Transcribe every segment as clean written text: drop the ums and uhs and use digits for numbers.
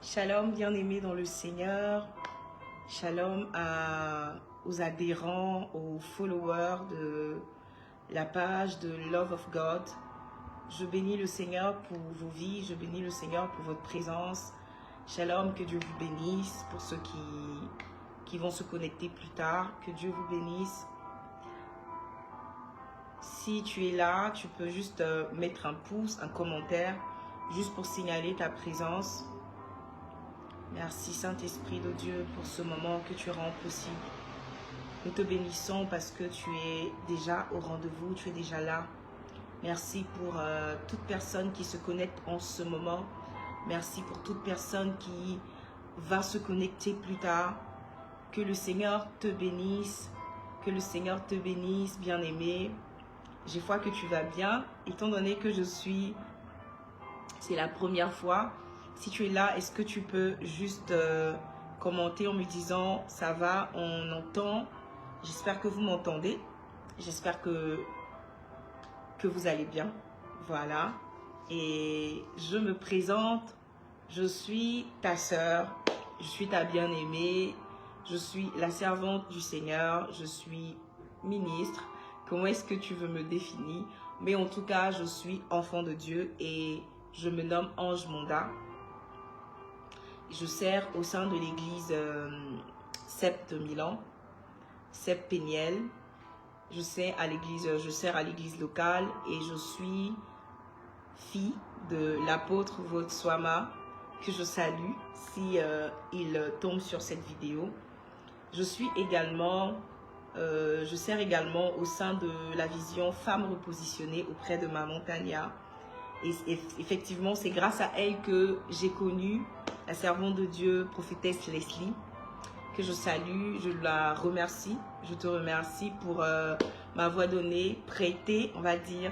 Shalom bien-aimés dans le Seigneur. Shalom aux adhérents, aux followers de la page de Love of God. Je bénis le Seigneur pour vos vies, je bénis le Seigneur pour votre présence. Shalom, que Dieu vous bénisse. Pour ceux qui vont se connecter plus tard, que Dieu vous bénisse. Si tu es là, tu peux juste mettre un pouce, un commentaire, juste pour signaler ta présence. Merci Saint-Esprit de Dieu pour ce moment que tu rends possible. Nous te bénissons parce que tu es déjà au rendez-vous, tu es déjà là. Merci pour toute personne qui se connecte en ce moment. Merci pour toute personne qui va se connecter plus tard. Que le Seigneur te bénisse. Que le Seigneur te bénisse, bien-aimé. J'ai foi que tu vas bien, étant donné que c'est la première fois. Si tu es là, est-ce que tu peux juste commenter en me disant « ça va, on entend ». J'espère que vous m'entendez. J'espère que vous allez bien. Voilà. Et je me présente. Je suis ta sœur. Je suis ta bien-aimée. Je suis la servante du Seigneur. Je suis ministre. Comment est-ce que tu veux me définir? Mais en tout cas, je suis enfant de Dieu et je me nomme Ange Monda. Je sers au sein de l'église CEP de Milan, CEP Péniel. Je sers à l'église locale et je suis fille de l'apôtre Votswama, que je salue si il tombe sur cette vidéo. Je sers également au sein de la vision Femmes repositionnées auprès de Maman Tania. Et effectivement, c'est grâce à elle que j'ai connu la servante de Dieu, prophétesse Leslie, que je salue, je la remercie. Je te remercie pour m'avoir donné, prêté, on va dire,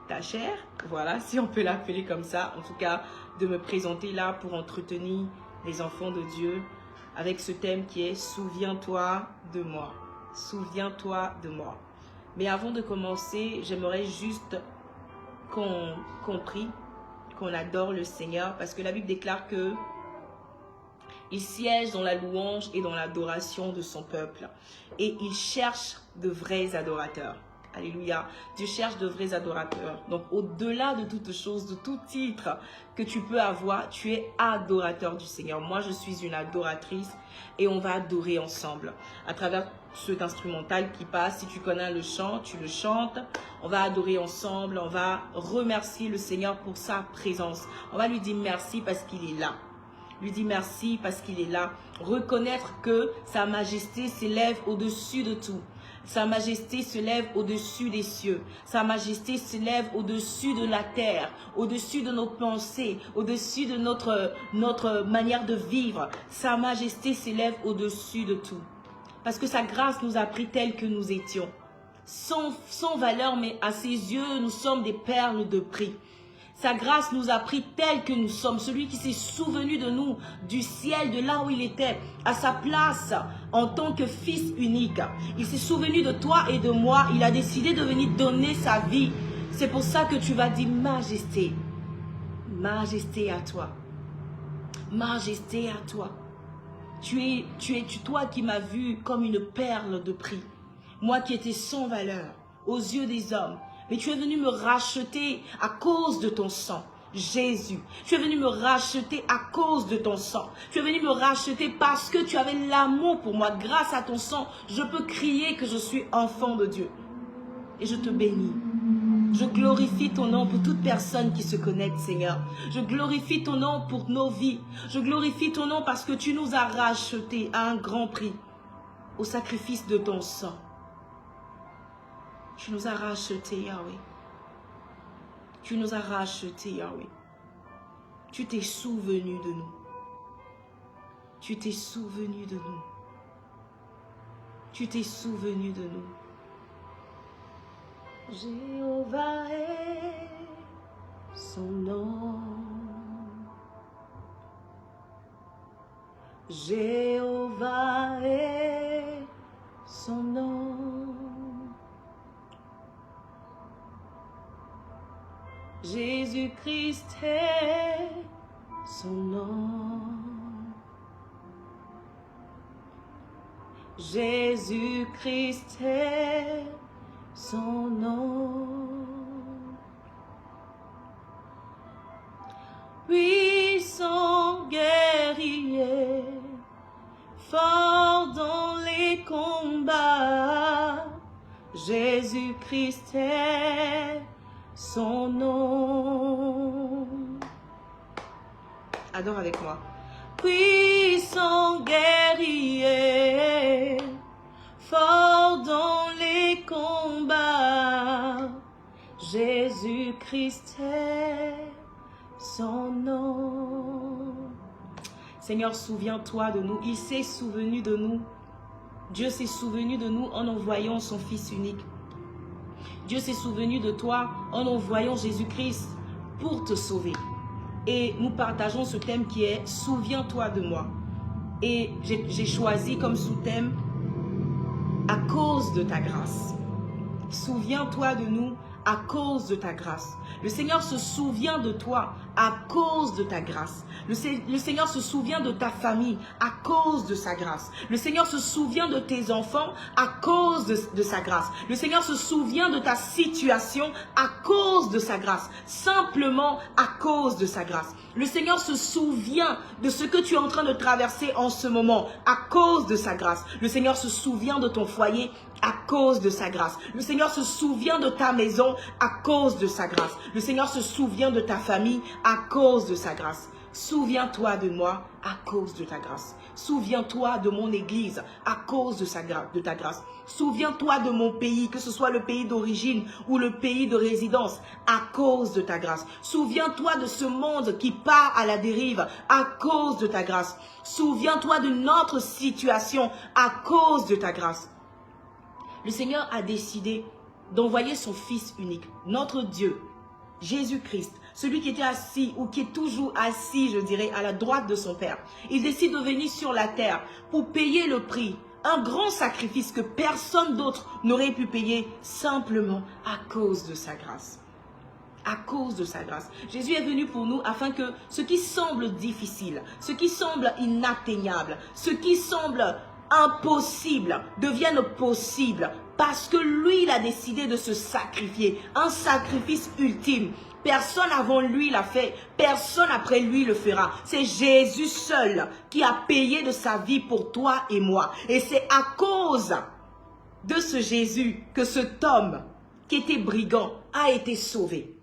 ta chair, voilà, si on peut l'appeler comme ça. En tout cas, de me présenter là pour entretenir les enfants de Dieu avec ce thème qui est « Souviens-toi de moi ». Souviens-toi de moi. Mais avant de commencer, j'aimerais juste qu'on prie, qu'on adore le Seigneur, parce que la Bible déclare que il siège dans la louange et dans l'adoration de son peuple. Et il cherche de vrais adorateurs. Alléluia. Dieu cherche de vrais adorateurs. Donc, au-delà de toute chose, de tout titre que tu peux avoir, tu es adorateur du Seigneur. Moi, je suis une adoratrice et on va adorer ensemble. À travers cet instrumental qui passe, si tu connais le chant, tu le chantes. On va adorer ensemble. On va remercier le Seigneur pour sa présence. On va lui dire merci parce qu'il est là. Lui dire merci parce qu'il est là. Reconnaître que sa majesté s'élève au-dessus de tout. Sa majesté se lève au-dessus des cieux. Sa majesté se lève au-dessus de la terre, au-dessus de nos pensées, au-dessus de notre manière de vivre. Sa majesté s'élève au-dessus de tout. Parce que sa grâce nous a pris tels que nous étions. Sans valeur, mais à ses yeux, nous sommes des perles de prix. Sa grâce nous a pris tels que nous sommes. Celui qui s'est souvenu de nous, du ciel, de là où il était, à sa place en tant que fils unique. Il s'est souvenu de toi et de moi. Il a décidé de venir donner sa vie. C'est pour ça que tu vas dire majesté. Majesté à toi. Majesté à toi. Tu es toi qui m'as vu comme une perle de prix. Moi qui étais sans valeur aux yeux des hommes. Mais tu es venu me racheter à cause de ton sang, Jésus. Tu es venu me racheter à cause de ton sang. Tu es venu me racheter parce que tu avais l'amour pour moi. Grâce à ton sang, je peux crier que je suis enfant de Dieu. Et je te bénis. Je glorifie ton nom pour toute personne qui se connecte, Seigneur. Je glorifie ton nom pour nos vies. Je glorifie ton nom parce que tu nous as rachetés à un grand prix, au sacrifice de ton sang. Tu nous as rachetés, Yahweh. Tu nous as rachetés, Yahweh. Tu t'es souvenu de nous. Tu t'es souvenu de nous. Tu t'es souvenu de nous. Jéhovah est son nom. Jéhovah est son nom. Jésus-Christ est son nom. Jésus-Christ est son nom. Puissant guerrier, fort dans les combats, Jésus-Christ est son nom. Adore avec moi. Puissant guerrier, fort dans les combats, Jésus-Christ est son nom. Seigneur, souviens-toi de nous. Il s'est souvenu de nous. Dieu s'est souvenu de nous en envoyant son Fils unique. Dieu s'est souvenu de toi en envoyant Jésus-Christ pour te sauver. Et nous partageons ce thème qui est « Souviens-toi de moi ». Et j'ai choisi comme sous-thème « À cause de ta grâce ». Souviens-toi de nous à cause de ta grâce. Le Seigneur se souvient de toi à cause de ta grâce. Le Seigneur se souvient de ta famille à cause de sa grâce. Le Seigneur se souvient de tes enfants à cause de sa grâce. Le Seigneur se souvient de ta situation à cause de sa grâce. Simplement à cause de sa grâce. Le Seigneur se souvient de ce que tu es en train de traverser en ce moment à cause de sa grâce. Le Seigneur se souvient de ton foyer à cause de sa grâce. Le Seigneur se souvient de ta maison à cause de sa grâce. Le Seigneur se souvient de ta famille à cause de sa grâce. Souviens-toi de moi à cause de ta grâce. Souviens-toi de mon église à cause de ta grâce. Souviens-toi de mon pays, que ce soit le pays d'origine ou le pays de résidence, à cause de ta grâce. Souviens-toi de ce monde qui part à la dérive à cause de ta grâce. Souviens-toi de notre situation à cause de ta grâce. Le Seigneur a décidé d'envoyer son Fils unique, notre Dieu, Jésus-Christ, celui qui était assis ou qui est toujours assis, je dirais, à la droite de son Père. Il décide de venir sur la terre pour payer le prix, un grand sacrifice que personne d'autre n'aurait pu payer simplement à cause de sa grâce. À cause de sa grâce. Jésus est venu pour nous afin que ce qui semble difficile, ce qui semble inatteignable, ce qui semble impossible devienne possible parce que lui, il a décidé de se sacrifier. Un sacrifice ultime. Personne avant lui l'a fait. Personne après lui le fera. C'est Jésus seul qui a payé de sa vie pour toi et moi. Et c'est à cause de ce Jésus que cet homme qui était brigand a été sauvé.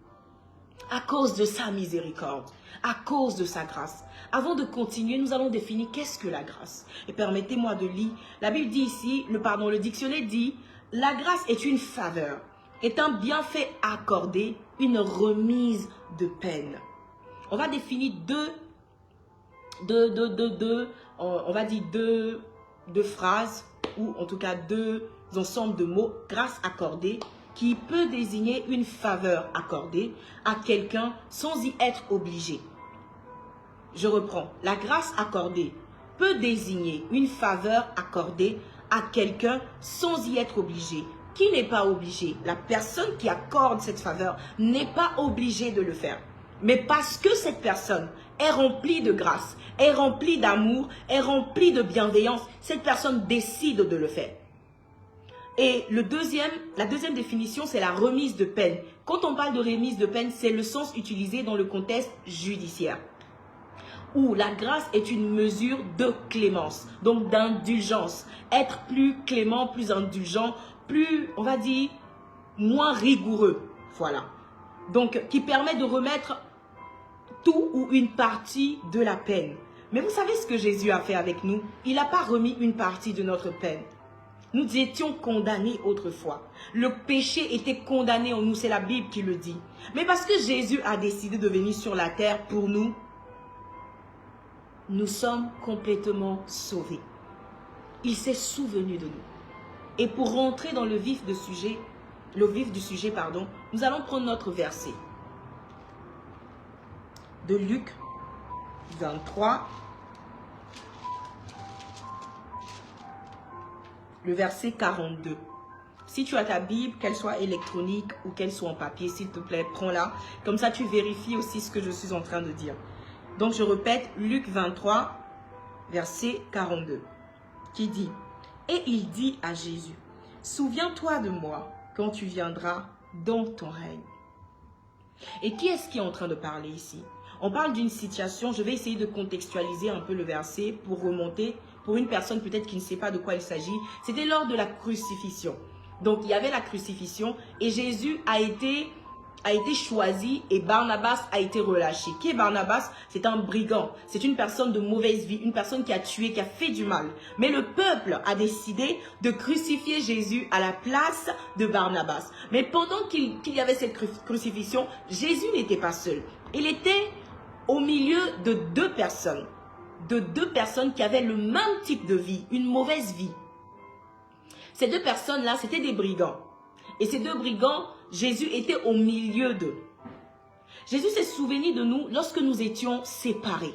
À cause de sa miséricorde. À cause de sa grâce. Avant de continuer, nous allons définir qu'est-ce que la grâce. Et permettez-moi de lire. La Bible dit ici, le dictionnaire dit, la grâce est une faveur, est un bienfait accordé, une remise de peine. On va définir deux phrases, ou en tout cas deux ensembles de mots, grâce accordée, qui peut désigner une faveur accordée à quelqu'un sans y être obligé. Je reprends. La grâce accordée peut désigner une faveur accordée à quelqu'un sans y être obligé. Qui n'est pas obligé? La personne qui accorde cette faveur n'est pas obligée de le faire. Mais parce que cette personne est remplie de grâce, est remplie d'amour, est remplie de bienveillance, cette personne décide de le faire. Et la deuxième définition, c'est la remise de peine. Quand on parle de remise de peine, c'est le sens utilisé dans le contexte judiciaire, où la grâce est une mesure de clémence, donc d'indulgence. Être plus clément, plus indulgent, plus, on va dire, moins rigoureux. Voilà. Donc, qui permet de remettre tout ou une partie de la peine. Mais vous savez ce que Jésus a fait avec nous? Il n'a pas remis une partie de notre peine. Nous étions condamnés autrefois. Le péché était condamné en nous, c'est la Bible qui le dit. Mais parce que Jésus a décidé de venir sur la terre pour nous, nous sommes complètement sauvés. Il s'est souvenu de nous. Et pour rentrer dans le vif du sujet, nous allons prendre notre verset de Luc 23, le verset 42. Si tu as ta Bible, qu'elle soit électronique ou qu'elle soit en papier, s'il te plaît, prends-la. Comme ça, tu vérifies aussi ce que je suis en train de dire. Donc, je répète, Luc 23, verset 42, qui dit « Et il dit à Jésus, « Souviens-toi de moi quand tu viendras dans ton règne. » Et qui est-ce qui est en train de parler ici? On parle d'une situation, je vais essayer de contextualiser un peu le verset pour remonter, pour une personne peut-être qui ne sait pas de quoi il s'agit. C'était lors de la crucifixion. Donc, il y avait la crucifixion et Jésus a été choisi et Barnabas a été relâché. Qui est Barnabas? C'est un brigand. C'est une personne de mauvaise vie, une personne qui a tué, qui a fait du mal. Mais le peuple a décidé de crucifier Jésus à la place de Barnabas. Mais pendant qu'il y avait cette crucifixion, Jésus n'était pas seul. Il était au milieu de deux personnes qui avaient le même type de vie, une mauvaise vie. Ces deux personnes-là, c'était des brigands. Et ces deux brigands, Jésus était au milieu d'eux. Jésus s'est souvenu de nous lorsque nous étions séparés.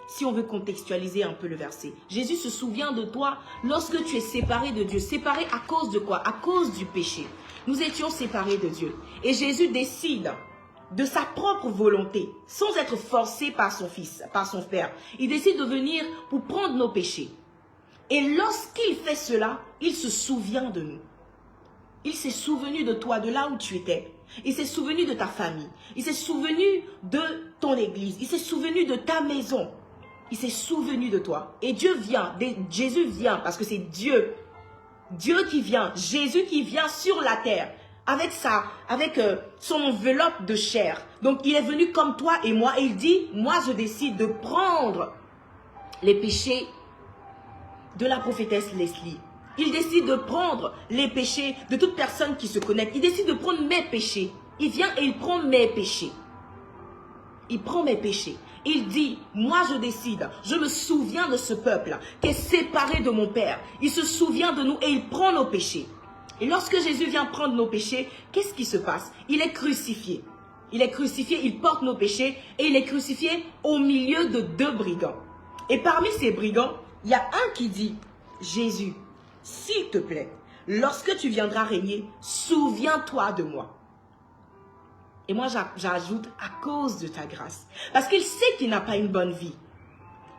Si on veut contextualiser un peu le verset. Jésus se souvient de toi lorsque tu es séparé de Dieu. Séparé à cause de quoi? À cause du péché. Nous étions séparés de Dieu. Et Jésus décide de sa propre volonté, sans être forcé par son fils, par son père. Il décide de venir pour prendre nos péchés. Et lorsqu'il fait cela, il se souvient de nous. Il s'est souvenu de toi, de là où tu étais. Il s'est souvenu de ta famille. Il s'est souvenu de ton église. Il s'est souvenu de ta maison. Il s'est souvenu de toi. Et Dieu vient, Jésus vient, parce que c'est Dieu. Dieu qui vient, Jésus qui vient sur la terre avec son enveloppe de chair. Donc il est venu comme toi et moi et il dit, moi je décide de prendre les péchés de la prophétesse Leslie. Il décide de prendre les péchés de toute personne qui se connecte. Il décide de prendre mes péchés. Il vient et il prend mes péchés. Il prend mes péchés. Il dit, moi je décide, je me souviens de ce peuple qui est séparé de mon Père. Il se souvient de nous et il prend nos péchés. Et lorsque Jésus vient prendre nos péchés, qu'est-ce qui se passe? Il est crucifié. Il est crucifié, il porte nos péchés et il est crucifié au milieu de deux brigands. Et parmi ces brigands, il y a un qui dit, Jésus, s'il te plaît, lorsque tu viendras régner, souviens-toi de moi. Et moi, j'ajoute à cause de ta grâce. Parce qu'il sait qu'il n'a pas une bonne vie.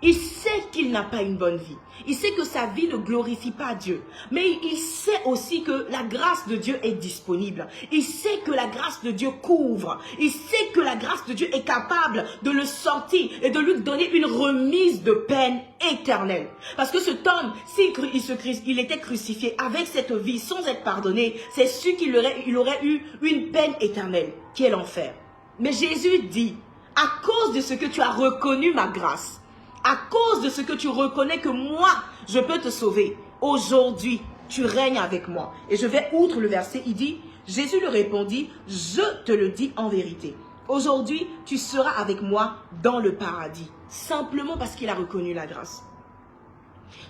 Il sait qu'il n'a pas une bonne vie. Il sait que sa vie ne glorifie pas Dieu. Mais il sait aussi que la grâce de Dieu est disponible. Il sait que la grâce de Dieu couvre. Il sait que la grâce de Dieu est capable de le sortir et de lui donner une remise de peine éternelle. Parce que cet homme, s'il était crucifié avec cette vie sans être pardonné, c'est sûr qu'il aurait eu une peine éternelle, qui est l'enfer. Mais Jésus dit, à cause de ce que tu as reconnu ma grâce, à cause de ce que tu reconnais que moi, je peux te sauver, aujourd'hui, tu règnes avec moi. Et je vais outre le verset, il dit, Jésus lui répondit, je te le dis en vérité. Aujourd'hui, tu seras avec moi dans le paradis. Simplement parce qu'il a reconnu la grâce.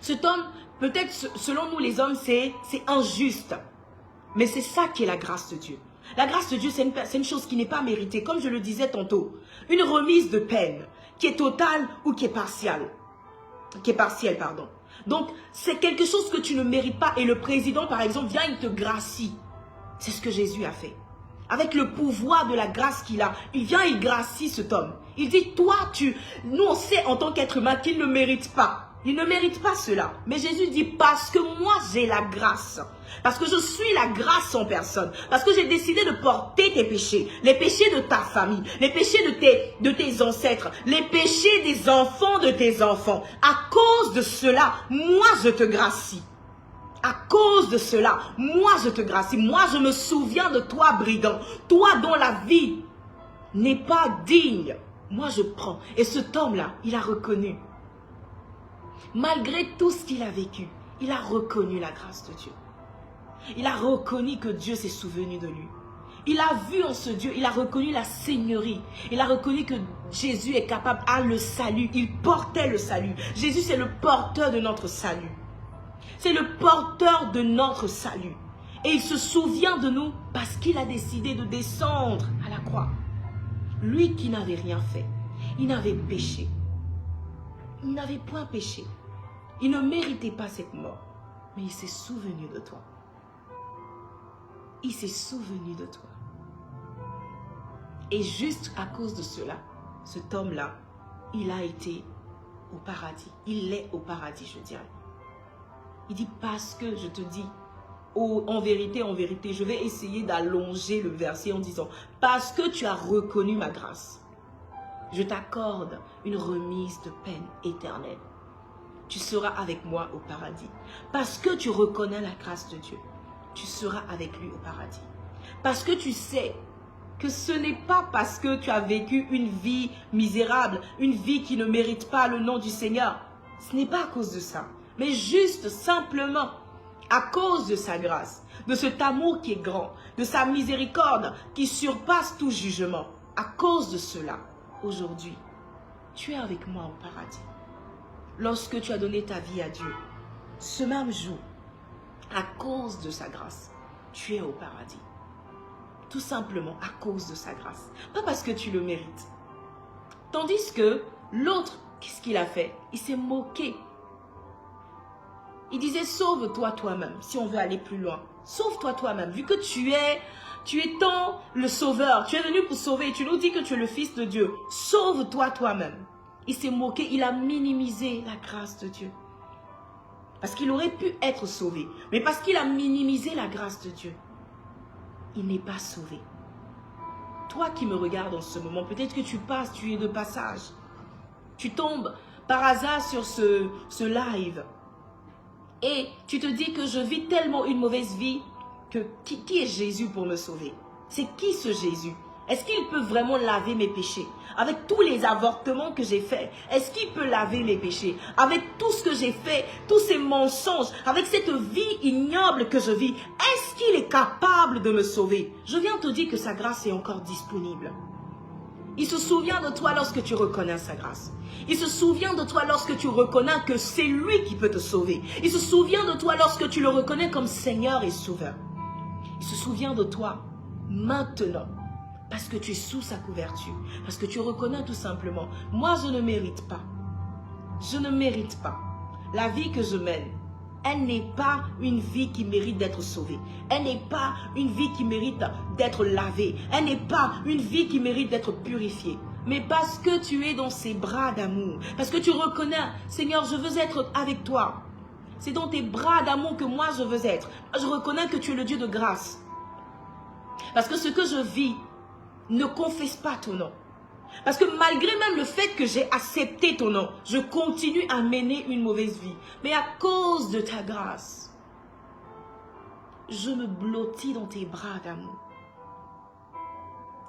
Cet homme, peut-être selon nous les hommes, c'est injuste. Mais c'est ça qui est la grâce de Dieu. La grâce de Dieu, c'est une chose qui n'est pas méritée. Comme je le disais tantôt, une remise de peine qui est totale ou qui est partielle. Donc, c'est quelque chose que tu ne mérites pas. Et le président, par exemple, vient, il te gracie. C'est ce que Jésus a fait. Avec le pouvoir de la grâce qu'il a, il vient, il gracie cet homme. Il dit, toi, nous on sait en tant qu'être humain qu'il ne mérite pas. Il ne mérite pas cela. Mais Jésus dit, parce que moi j'ai la grâce. Parce que je suis la grâce en personne. Parce que j'ai décidé de porter tes péchés. Les péchés de ta famille. Les péchés de tes ancêtres. Les péchés des enfants de tes enfants. À cause de cela, moi je te gracie. À cause de cela, moi je te gracie. Moi je me souviens de toi, brigand. Toi dont la vie n'est pas digne. Moi je prends. Et cet homme-là, il a reconnu. Malgré tout ce qu'il a vécu, il a reconnu la grâce de Dieu. Il a reconnu que Dieu s'est souvenu de lui. Il a vu en ce Dieu, il a reconnu la seigneurie. Il a reconnu que Jésus est capable à le salut. Il portait le salut. Jésus, c'est le porteur de notre salut. C'est le porteur de notre salut. Et il se souvient de nous parce qu'il a décidé de descendre à la croix. Lui qui n'avait rien fait, il n'avait péché. Il n'avait point péché. Il ne méritait pas cette mort. Mais il s'est souvenu de toi. il s'est souvenu de toi. Et juste à cause de cela, cet homme-là, il a été au paradis. Il est au paradis, je dirais. Il dit parce que je te dis, en vérité, je vais essayer d'allonger le verset en disant, parce que tu as reconnu ma grâce, je t'accorde une remise de peine éternelle. Tu seras avec moi au paradis. Parce que tu reconnais la grâce de Dieu, tu seras avec lui au paradis. Parce que tu sais que ce n'est pas parce que tu as vécu une vie misérable, une vie qui ne mérite pas le nom du Seigneur. Ce n'est pas à cause de ça, mais juste simplement à cause de sa grâce, de cet amour qui est grand, de sa miséricorde qui surpasse tout jugement. À cause de cela, aujourd'hui, tu es avec moi au paradis. Lorsque tu as donné ta vie à Dieu, ce même jour, à cause de sa grâce, tu es au paradis. Tout simplement à cause de sa grâce. Pas parce que tu le mérites. Tandis que l'autre, qu'est-ce qu'il a fait? Il s'est moqué. Il disait, sauve-toi toi-même, si on veut aller plus loin. Sauve-toi toi-même, vu que tu es tant le sauveur. Tu es venu pour sauver et tu nous dis que tu es le fils de Dieu. Sauve-toi toi-même. Il s'est moqué, il a minimisé la grâce de Dieu. Parce qu'il aurait pu être sauvé. Mais parce qu'il a minimisé la grâce de Dieu, il n'est pas sauvé. Toi qui me regardes en ce moment, peut-être que tu passes, tu es de passage. Tu tombes par hasard sur ce live. Et tu te dis que je vis tellement une mauvaise vie que qui est Jésus pour me sauver? C'est qui ce Jésus? Est-ce qu'il peut vraiment laver mes péchés? Avec tous les avortements que j'ai faits, est-ce qu'il peut laver mes péchés? Avec tout ce que j'ai fait, tous ces mensonges, avec cette vie ignoble que je vis, est-ce qu'il est capable de me sauver? Je viens te dire que sa grâce est encore disponible. Il se souvient de toi lorsque tu reconnais sa grâce. Il se souvient de toi lorsque tu reconnais que c'est lui qui peut te sauver. Il se souvient de toi lorsque tu le reconnais comme Seigneur et Sauveur. Il se souvient de toi maintenant. Parce que tu es sous sa couverture. Parce que tu reconnais tout simplement. Moi, je ne mérite pas. Je ne mérite pas. La vie que je mène, elle n'est pas une vie qui mérite d'être sauvée. Elle n'est pas une vie qui mérite d'être lavée. Elle n'est pas une vie qui mérite d'être purifiée. Mais parce que tu es dans ses bras d'amour. Parce que tu reconnais, Seigneur, je veux être avec toi. C'est dans tes bras d'amour que moi je veux être. Je reconnais que tu es le Dieu de grâce. Parce que ce que je vis ne confesse pas ton nom. Parce que malgré même le fait que j'ai accepté ton nom, je continue à mener une mauvaise vie. Mais à cause de ta grâce, je me blottis dans tes bras d'amour.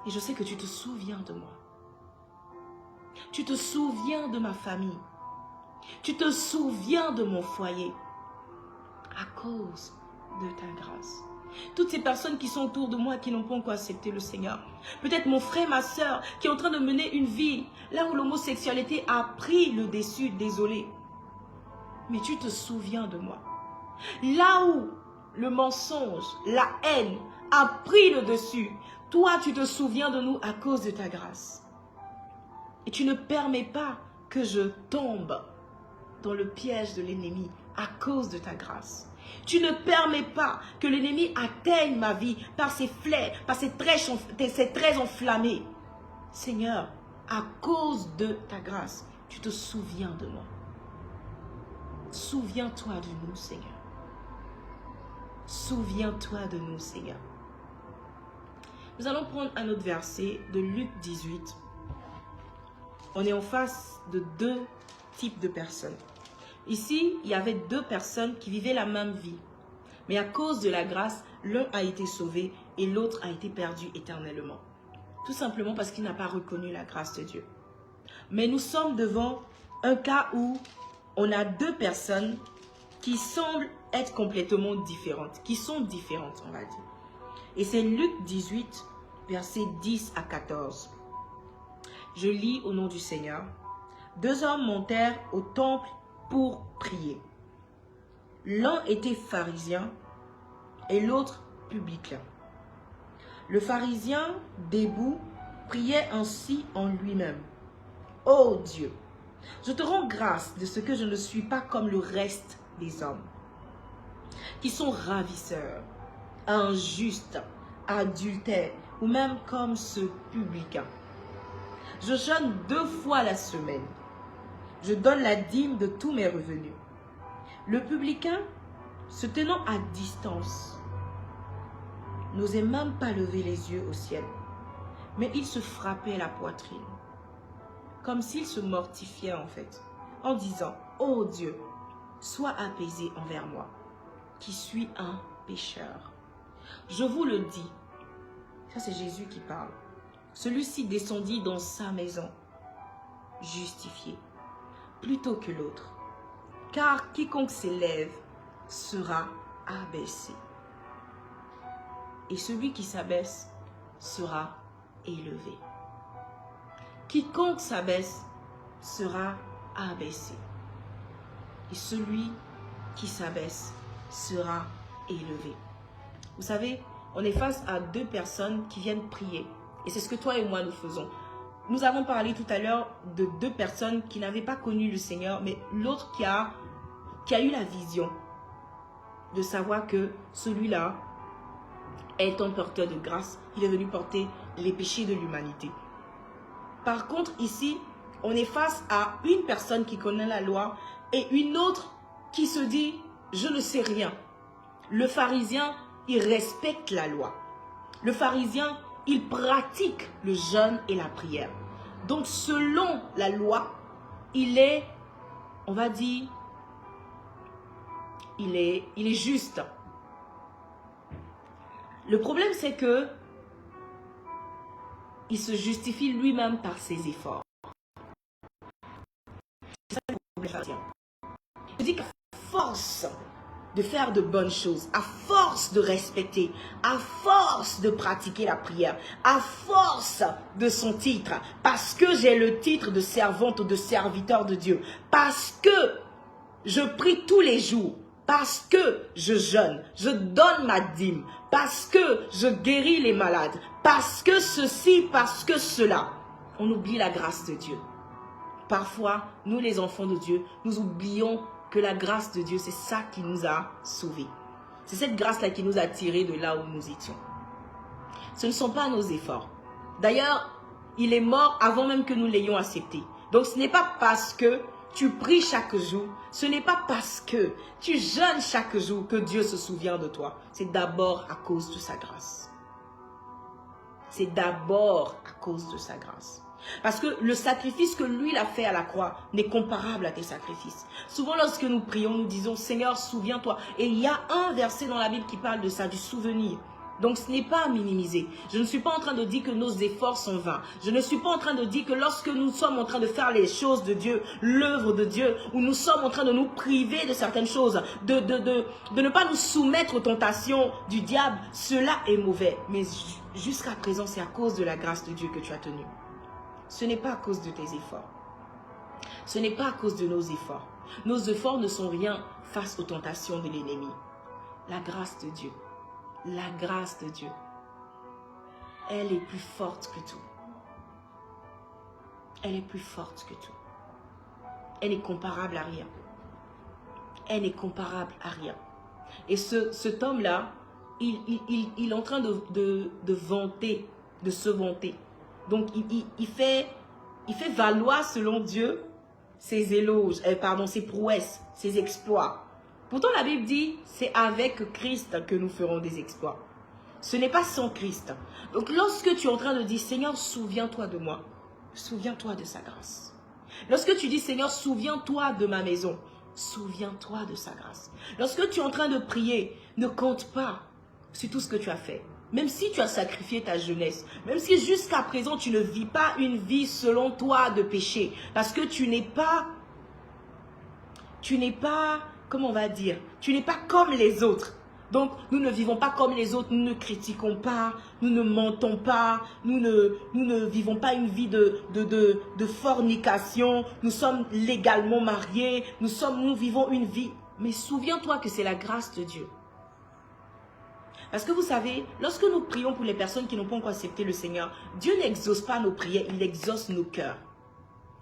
Et je sais que tu te souviens de moi. Tu te souviens de ma famille. Tu te souviens de mon foyer. À cause de ta grâce. Toutes ces personnes qui sont autour de moi qui n'ont pas encore accepté le Seigneur. Peut-être mon frère, ma soeur qui est en train de mener une vie là où l'homosexualité a pris le dessus, désolé. Mais tu te souviens de moi. Là où le mensonge, la haine a pris le dessus, toi tu te souviens de nous à cause de ta grâce. Et tu ne permets pas que je tombe dans le piège de l'ennemi à cause de ta grâce. Tu ne permets pas que l'ennemi atteigne ma vie par ses flèches, par ses traits enflammés. Seigneur, à cause de ta grâce, tu te souviens de moi. Souviens-toi de nous, Seigneur. Souviens-toi de nous, Seigneur. Nous allons prendre un autre verset de Luc 18. On est en face de deux types de personnes. Ici, il y avait deux personnes qui vivaient la même vie. Mais à cause de la grâce, l'un a été sauvé et l'autre a été perdu éternellement. Tout simplement parce qu'il n'a pas reconnu la grâce de Dieu. Mais nous sommes devant un cas où on a deux personnes qui semblent être complètement différentes, qui sont différentes, on va dire. Et c'est Luc 18, versets 10 à 14. Je lis au nom du Seigneur. Deux hommes montèrent au temple pour prier. L'un était pharisien et l'autre publicain. Le pharisien, debout, priait ainsi en lui-même. Ô Dieu, je te rends grâce de ce que je ne suis pas comme le reste des hommes, qui sont ravisseurs, injuste, adultère, ou même comme ce publicain. Je jeûne 2 fois la semaine. Je donne la dîme de tous mes revenus. Le publicain, se tenant à distance, n'osait même pas lever les yeux au ciel, mais il se frappait la poitrine, comme s'il se mortifiait en fait, en disant, « Ô Dieu, sois apaisé envers moi, qui suis un pécheur. » Je vous le dis, ça c'est Jésus qui parle, celui-ci descendit dans sa maison, justifié, plutôt que l'autre. Car quiconque s'élève sera abaissé. Et celui qui s'abaisse sera élevé. Quiconque s'abaisse sera abaissé. Et celui qui s'abaisse sera élevé. Vous savez, on est face à 2 personnes qui viennent prier. Et c'est ce que toi et moi nous faisons. Nous avons parlé tout à l'heure de 2 personnes qui n'avaient pas connu le Seigneur, mais l'autre qui a eu la vision de savoir que celui-là, étant porteur de grâce, il est venu porter les péchés de l'humanité. Par contre, ici, on est face à une personne qui connaît la loi et une autre qui se dit « je ne sais rien ». Le pharisien, il respecte la loi. Le pharisien, il pratique le jeûne et la prière. Donc, selon la loi, il est, on va dire, il est juste. Le problème, c'est que il se justifie lui-même par ses efforts. C'est ça le problème. Je dis qu'à force de faire de bonnes choses, à force de respecter, à force de pratiquer la prière, à force de son titre, parce que j'ai le titre de servante ou de serviteur de Dieu, parce que je prie tous les jours, parce que je jeûne, je donne ma dîme, parce que je guéris les malades, parce que ceci, parce que cela, on oublie la grâce de Dieu. Parfois, nous les enfants de Dieu, nous oublions que la grâce de Dieu, c'est ça qui nous a sauvés. C'est cette grâce-là qui nous a tirés de là où nous étions. Ce ne sont pas nos efforts. D'ailleurs, il est mort avant même que nous l'ayons accepté. Donc, ce n'est pas parce que tu pries chaque jour, ce n'est pas parce que tu jeûnes chaque jour que Dieu se souvient de toi. C'est d'abord à cause de sa grâce. C'est d'abord à cause de sa grâce. Parce que le sacrifice que lui a fait à la croix n'est comparable à tes sacrifices. Souvent lorsque nous prions, nous disons « Seigneur, souviens-toi ». Et il y a un verset dans la Bible qui parle de ça, du souvenir. Donc ce n'est pas à minimiser. Je ne suis pas en train de dire que nos efforts sont vains. Je ne suis pas en train de dire que lorsque nous sommes en train de faire les choses de Dieu, l'œuvre de Dieu, ou nous sommes en train de nous priver de certaines choses, de ne pas nous soumettre aux tentations du diable, cela est mauvais. Mais jusqu'à présent, c'est à cause de la grâce de Dieu que tu as tenu. Ce n'est pas à cause de tes efforts. Ce n'est pas à cause de nos efforts. Nos efforts ne sont rien face aux tentations de l'ennemi. La grâce de Dieu. La grâce de Dieu, elle est plus forte que tout. Elle est plus forte que tout. Elle est comparable à rien. Elle est comparable à rien. Et cet homme-là, il est en train de vanter, de se vanter. Donc, il fait valoir, selon Dieu, ses éloges, ses prouesses, ses exploits. Pourtant, la Bible dit, c'est avec Christ que nous ferons des exploits. Ce n'est pas sans Christ. Donc, lorsque tu es en train de dire, Seigneur, souviens-toi de moi, souviens-toi de sa grâce. Lorsque tu dis, Seigneur, souviens-toi de ma maison, souviens-toi de sa grâce. Lorsque tu es en train de prier, ne compte pas sur tout ce que tu as fait. Même si tu as sacrifié ta jeunesse, même si jusqu'à présent tu ne vis pas une vie selon toi de péché, parce que tu n'es pas, comment on va dire, tu n'es pas comme les autres. Donc, nous ne vivons pas comme les autres, nous ne critiquons pas, nous ne mentons pas, nous ne vivons pas une vie de fornication, nous sommes légalement mariés, nous vivons une vie. Mais souviens-toi que c'est la grâce de Dieu. Parce que vous savez, lorsque nous prions pour les personnes qui n'ont pas encore accepté le Seigneur, Dieu n'exauce pas nos prières, il exauce nos cœurs.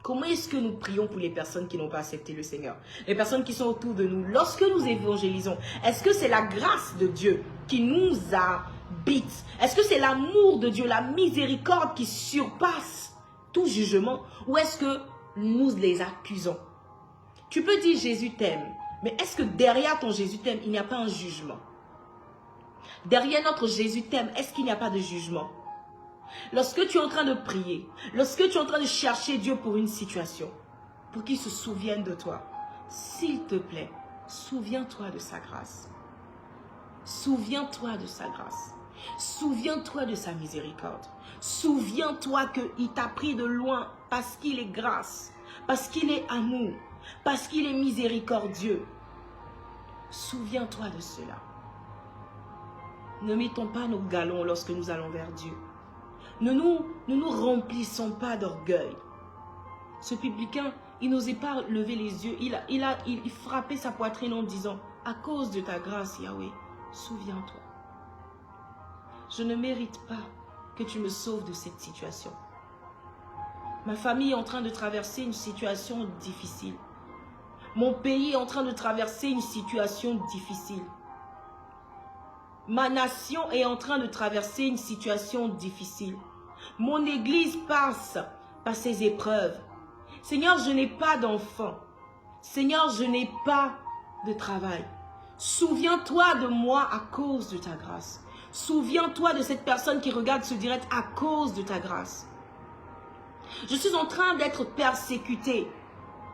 Comment est-ce que nous prions pour les personnes qui n'ont pas accepté le Seigneur? Les personnes qui sont autour de nous. Lorsque nous évangélisons, est-ce que c'est la grâce de Dieu qui nous habite? Est-ce que c'est l'amour de Dieu, la miséricorde qui surpasse tout jugement? Ou est-ce que nous les accusons? Tu peux dire Jésus t'aime, mais est-ce que derrière ton Jésus t'aime, il n'y a pas un jugement? Derrière notre Jésus t'aime, est-ce qu'il n'y a pas de jugement? Lorsque tu es en train de prier, lorsque tu es en train de chercher Dieu pour une situation, pour qu'il se souvienne de toi, s'il te plaît, souviens-toi de sa grâce. Souviens-toi de sa grâce. Souviens-toi de sa miséricorde. Souviens-toi qu'il t'a pris de loin parce qu'il est grâce, parce qu'il est amour, parce qu'il est miséricordieux. Souviens-toi de cela. Ne mettons pas nos galons lorsque nous allons vers Dieu. Ne nous remplissons pas d'orgueil. Ce publicain, il n'osait pas lever les yeux. Il frappait sa poitrine en disant, à cause de ta grâce, Yahweh, souviens-toi. Je ne mérite pas que tu me sauves de cette situation. Ma famille est en train de traverser une situation difficile. Mon pays est en train de traverser une situation difficile. Ma nation est en train de traverser une situation difficile. Mon église passe par ces épreuves. Seigneur, je n'ai pas d'enfant. Seigneur, je n'ai pas de travail. Souviens-toi de moi à cause de ta grâce. Souviens-toi de cette personne qui regarde ce direct à cause de ta grâce. Je suis en train d'être persécutée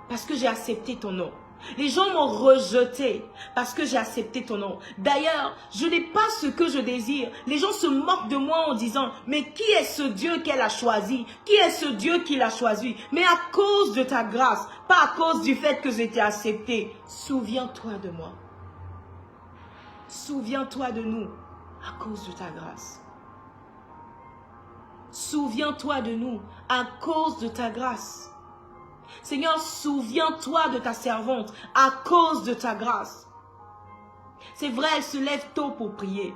parce que j'ai accepté ton nom. Les gens m'ont rejeté parce que j'ai accepté ton nom. D'ailleurs, je n'ai pas ce que je désire. Les gens se moquent de moi en disant, mais qui est ce Dieu qu'elle a choisi? Qui est ce Dieu qui l'a choisi? Mais à cause de ta grâce, pas à cause du fait que j'étais accepté. Souviens-toi de moi. Souviens-toi de nous à cause de ta grâce. Souviens-toi de nous à cause de ta grâce. Seigneur, souviens-toi de ta servante à cause de ta grâce. C'est vrai, elle se lève tôt pour prier.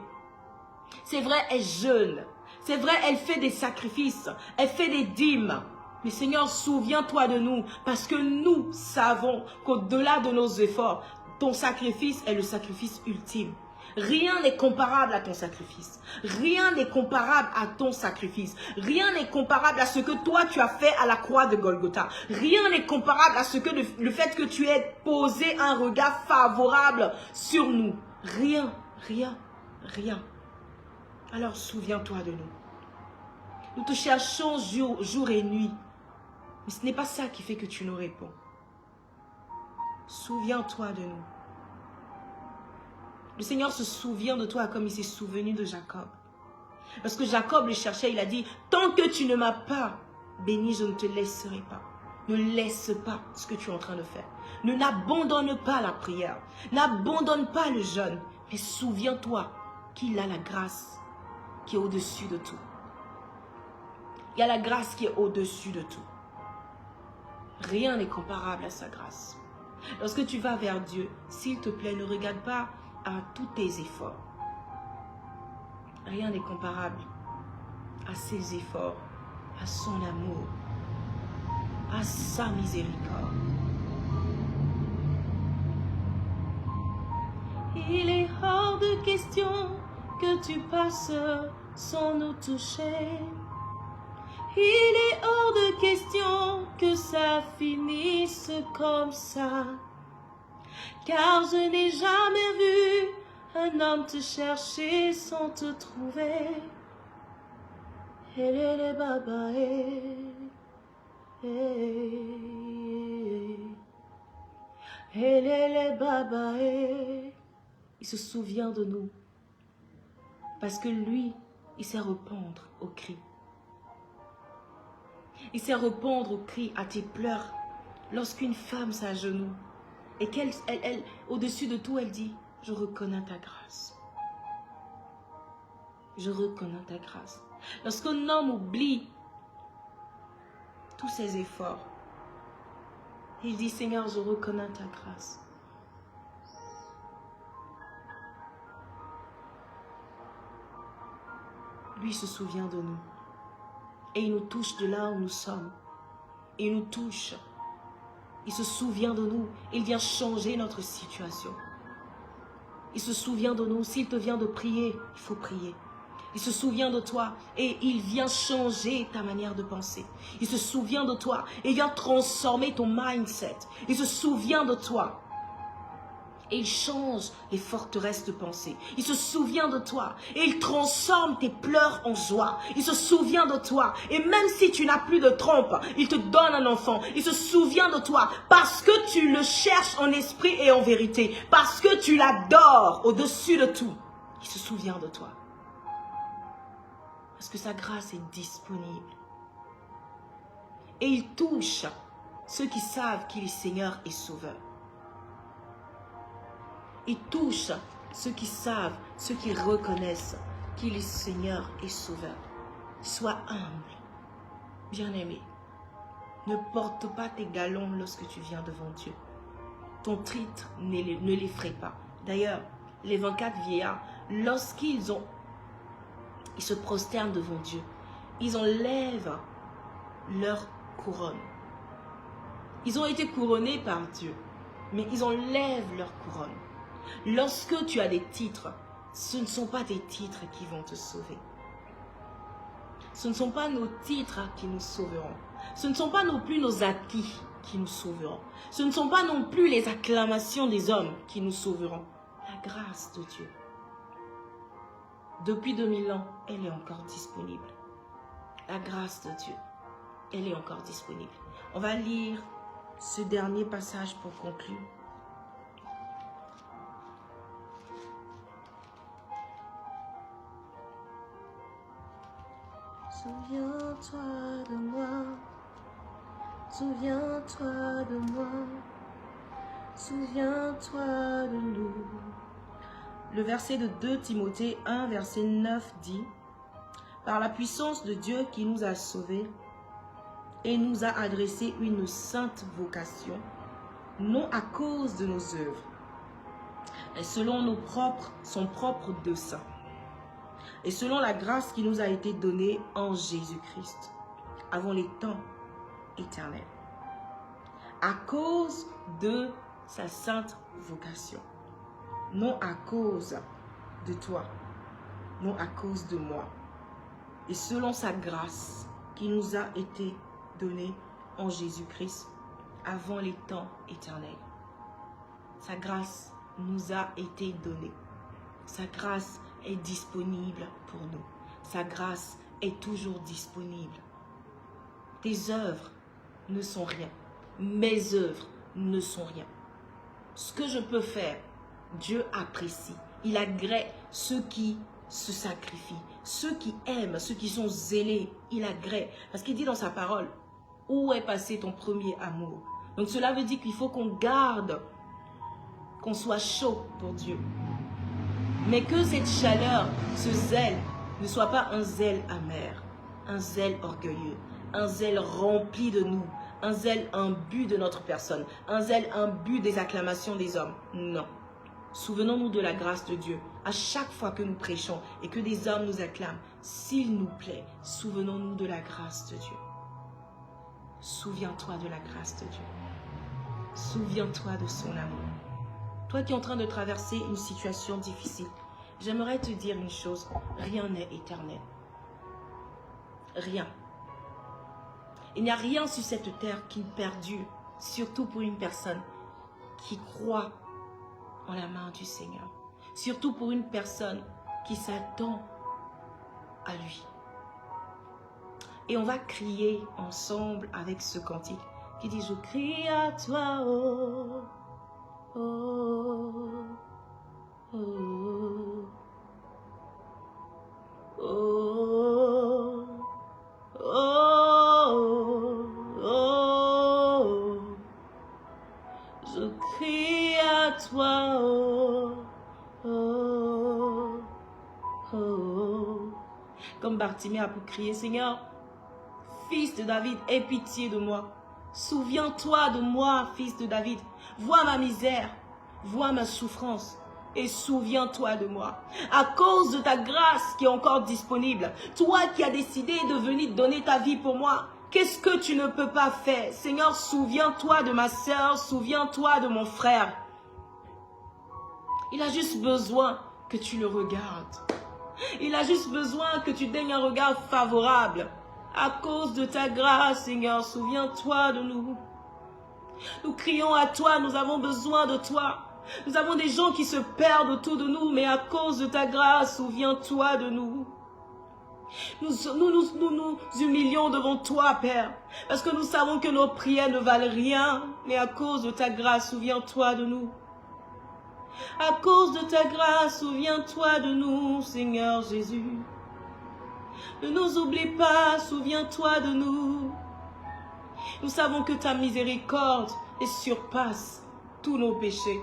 C'est vrai, elle jeûne. C'est vrai, elle fait des sacrifices. Elle fait des dîmes. Mais Seigneur, souviens-toi de nous parce que nous savons qu'au-delà de nos efforts, ton sacrifice est le sacrifice ultime. Rien n'est comparable à ton sacrifice. Rien n'est comparable à ton sacrifice. Rien n'est comparable à ce que toi tu as fait à la croix de Golgotha. Rien n'est comparable à ce que le fait que tu aies posé un regard favorable sur nous. Rien, rien, rien. Alors souviens-toi de nous. Nous te cherchons jour et nuit. Mais ce n'est pas ça qui fait que tu nous réponds. Souviens-toi de nous. Le Seigneur se souvient de toi comme il s'est souvenu de Jacob. Parce que Jacob le cherchait, il a dit, tant que tu ne m'as pas béni, je ne te laisserai pas. Ne laisse pas ce que tu es en train de faire. N'abandonne pas la prière. N'abandonne pas le jeûne. Mais souviens-toi qu'il a la grâce qui est au-dessus de tout. Il y a la grâce qui est au-dessus de tout. Rien n'est comparable à sa grâce. Lorsque tu vas vers Dieu, s'il te plaît, ne regarde pas à tous tes efforts. Rien n'est comparable à ses efforts, à son amour, à sa miséricorde. Il est hors de question que tu passes sans nous toucher. Il est hors de question que ça finisse comme ça. Car je n'ai jamais vu un homme te chercher sans te trouver. Elele baba Elele baba Il se souvient de nous. Parce que lui, il sait répondre aux cris. Il sait répondre aux cris, à tes pleurs. Lorsqu'une femme s'agenouille et qu'elle, au-dessus de tout, elle dit, je reconnais ta grâce. Je reconnais ta grâce. Lorsqu'un homme oublie tous ses efforts, il dit, Seigneur, je reconnais ta grâce. Lui se souvient de nous. Et il nous touche de là où nous sommes. il nous touche. Il se souvient de nous. Il vient changer notre situation. Il se souvient de nous. S'il te vient de prier, il faut prier. Il se souvient de toi et il vient changer ta manière de penser. Il se souvient de toi et il vient transformer ton mindset. Il se souvient de toi et il change les forteresses de pensée. Il se souvient de toi et il transforme tes pleurs en joie. Il se souvient de toi et même si tu n'as plus de trompe, il te donne un enfant. Il se souvient de toi parce que tu le cherches en esprit et en vérité. Parce que tu l'adores au-dessus de tout. Il se souvient de toi. Parce que sa grâce est disponible. Et il touche ceux qui savent qu'il est Seigneur et Sauveur. Il touche ceux qui savent, ceux qui reconnaissent qu'il est Seigneur et Sauveur. Sois humble, bien-aimé. Ne porte pas tes galons lorsque tu viens devant Dieu. Ton titre ne l'effraie pas. D'ailleurs, les 24 vieillards, lorsqu'ils se prosternent devant Dieu, ils enlèvent leur couronne. Ils ont été couronnés par Dieu, mais ils enlèvent leur couronne. Lorsque tu as des titres, ce ne sont pas tes titres qui vont te sauver. Ce ne sont pas nos titres qui nous sauveront. Ce ne sont pas non plus nos acquis qui nous sauveront. Ce ne sont pas non plus les acclamations des hommes qui nous sauveront. La grâce de Dieu. Depuis 2000 ans, elle est encore disponible. La grâce de Dieu, elle est encore disponible. On va lire ce dernier passage pour conclure. Souviens-toi de moi, souviens-toi de moi, souviens-toi de nous. Le verset de 2 Timothée 1, verset 9 dit « Par la puissance de Dieu qui nous a sauvés et nous a adressé une sainte vocation, non à cause de nos œuvres, et selon son propre dessein, et selon la grâce qui nous a été donnée en Jésus-Christ, avant les temps éternels, à cause de sa sainte vocation. » Non à cause de toi, non à cause de moi. Et selon sa grâce qui nous a été donnée en Jésus-Christ avant les temps éternels. Sa grâce nous a été donnée. Sa grâce est disponible pour nous. Sa grâce est toujours disponible. Tes œuvres ne sont rien. Mes œuvres ne sont rien. Ce que je peux faire, Dieu apprécie. Il agrée ceux qui se sacrifient, ceux qui aiment, ceux qui sont zélés. Il agrée. Parce qu'il dit dans sa parole, où est passé ton premier amour? Donc cela veut dire qu'il faut qu'on garde, qu'on soit chaud pour Dieu. Mais que cette chaleur, ce zèle, ne soit pas un zèle amer, un zèle orgueilleux, un zèle rempli de nous, un zèle imbu de notre personne, un zèle imbu des acclamations des hommes. Non. Souvenons-nous de la grâce de Dieu. À chaque fois que nous prêchons et que des hommes nous acclament, s'il nous plaît, souvenons-nous de la grâce de Dieu. Souviens-toi de la grâce de Dieu. Souviens-toi de son amour. Toi qui es en train de traverser une situation difficile, j'aimerais te dire une chose, rien n'est éternel. Rien. Il n'y a rien sur cette terre qui perdure, surtout pour une personne qui croit en la main du Seigneur. Surtout pour une personne qui s'attend à lui. Et on va crier ensemble avec ce cantique qui dit « Je crie à toi, oh, oh, oh, oh, oh, oh, je crie à toi, oh, oh, oh. » Comme Bartimée a pu crier « Seigneur, Fils de David, aie pitié de moi. Souviens-toi de moi, Fils de David. Vois ma misère, vois ma souffrance et souviens-toi de moi. À cause de ta grâce qui est encore disponible, toi qui as décidé de venir donner ta vie pour moi, Qu'est-ce que tu ne peux pas faire? Seigneur, souviens-toi de ma sœur, souviens-toi de mon frère. Il a juste besoin que tu le regardes. Il a juste besoin que tu daignes un regard favorable. À cause de ta grâce, Seigneur, souviens-toi de nous. Nous crions à toi, nous avons besoin de toi. Nous avons des gens qui se perdent autour de nous, mais à cause de ta grâce, souviens-toi de nous. Nous humilions devant toi, Père, parce que nous savons que nos prières ne valent rien, mais à cause de ta grâce, souviens-toi de nous. À cause de ta grâce, souviens-toi de nous, Seigneur Jésus. Ne nous oublie pas, souviens-toi de nous. Nous savons que ta miséricorde surpasse tous nos péchés.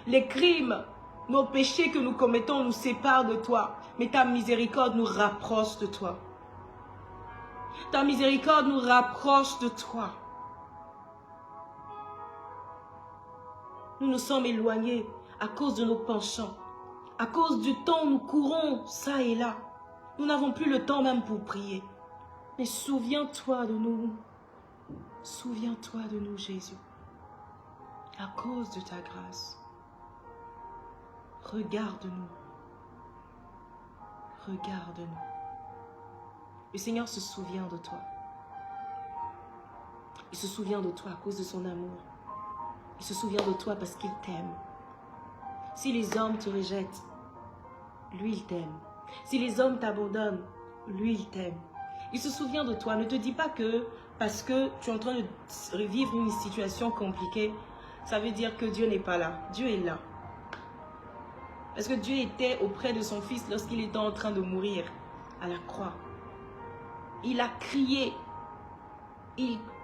Les crimes, nos péchés que nous commettons nous séparent de toi, mais ta miséricorde nous rapproche de toi. Ta miséricorde nous rapproche de toi. Nous nous sommes éloignés à cause de nos penchants, à cause du temps où nous courons ça et là. Nous n'avons plus le temps même pour prier. Mais souviens-toi de nous. Souviens-toi de nous, Jésus. À cause de ta grâce. Regarde-nous. Regarde-nous. Le Seigneur se souvient de toi. Il se souvient de toi à cause de son amour. Il se souvient de toi parce qu'il t'aime. Si les hommes te rejettent, lui il t'aime. Si les hommes t'abandonnent, lui il t'aime. Il se souvient de toi. Ne te dis pas que parce que tu es en train de vivre une situation compliquée, ça veut dire que Dieu n'est pas là. Dieu est là. Parce que Dieu était auprès de son fils lorsqu'il était en train de mourir à la croix. Il a crié.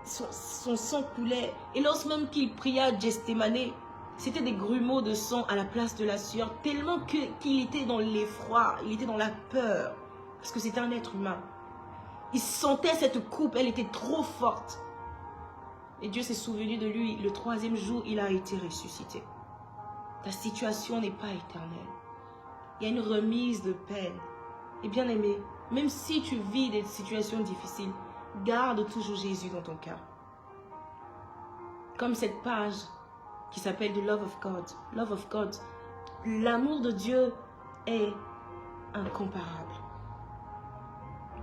Son sang coulait. Et lorsque même qu'il pria à Gethsémane, c'était des grumeaux de sang à la place de la sueur. Tellement qu'il était dans l'effroi, il était dans la peur. Parce que c'était un être humain. Il sentait cette coupe, elle était trop forte. Et Dieu s'est souvenu de lui. Le 3e jour, il a été ressuscité. Ta situation n'est pas éternelle. Il y a une remise de peine. Et bien aimé, même si tu vis des situations difficiles, garde toujours Jésus dans ton cœur. Comme cette page qui s'appelle The Love of God. Love of God. L'amour de Dieu est incomparable.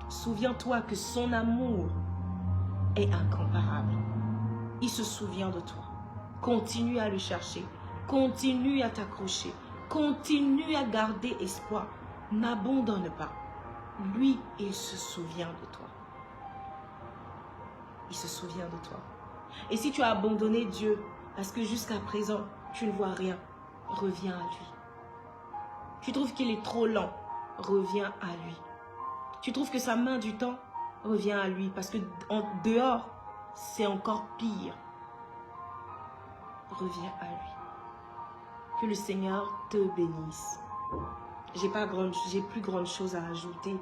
Souviens-toi que son amour est incomparable. Il se souvient de toi. Continue à le chercher. Continue à t'accrocher. Continue à garder espoir. N'abandonne pas. Lui, il se souvient de toi. Il se souvient de toi. Et si tu as abandonné Dieu, parce que jusqu'à présent, tu ne vois rien, reviens à lui. Tu trouves qu'il est trop lent, reviens à lui. Tu trouves que sa main du temps, reviens à lui. Parce que en dehors, c'est encore pire. Reviens à lui. Que le Seigneur te bénisse. J'ai plus grande chose à ajouter.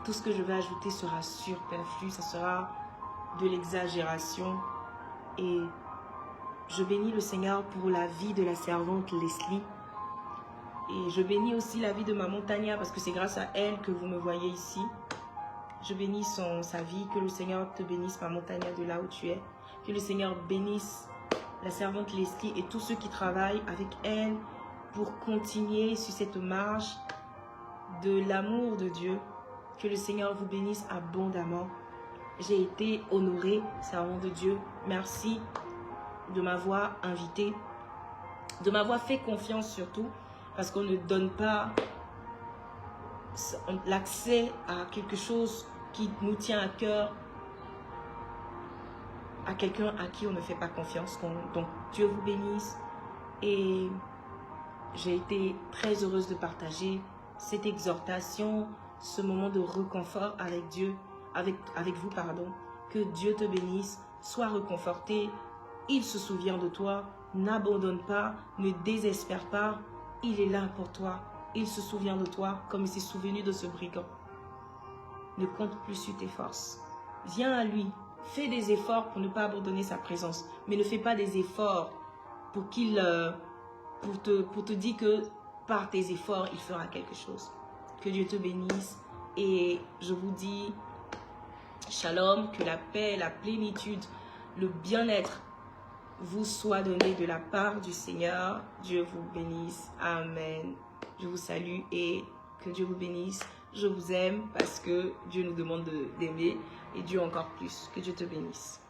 Tout ce que je vais ajouter sera superflu. Ça sera de l'exagération. Et je bénis le Seigneur pour la vie de la servante Leslie. Et je bénis aussi la vie de Maman Tania parce que c'est grâce à elle que vous me voyez ici. Je bénis sa vie. Que le Seigneur te bénisse, Maman Tania, de là où tu es. Que le Seigneur bénisse la servante Leslie et tous ceux qui travaillent avec elle pour continuer sur cette marche de l'amour de Dieu. Que le Seigneur vous bénisse abondamment. J'ai été honorée, servante de Dieu. Merci de m'avoir invitée, de m'avoir fait confiance surtout, parce qu'on ne donne pas l'accès à quelque chose qui nous tient à cœur à quelqu'un à qui on ne fait pas confiance. Donc Dieu vous bénisse. Et j'ai été très heureuse de partager cette exhortation, ce moment de réconfort avec Dieu, avec vous, pardon. Que Dieu te bénisse, sois réconforté. Il se souvient de toi, n'abandonne pas, ne désespère pas. Il est là pour toi, il se souvient de toi comme il s'est souvenu de ce brigand. Ne compte plus sur tes forces. Viens à lui, fais des efforts pour ne pas abandonner sa présence, mais ne fais pas des efforts pour te dire que par tes efforts, il fera quelque chose. Que Dieu te bénisse et je vous dis Shalom, que la paix, la plénitude, le bien-être vous soit donné de la part du Seigneur. Dieu vous bénisse. Amen. Je vous salue et que Dieu vous bénisse. Je vous aime parce que Dieu nous demande d'aimer et Dieu encore plus. Que Dieu te bénisse.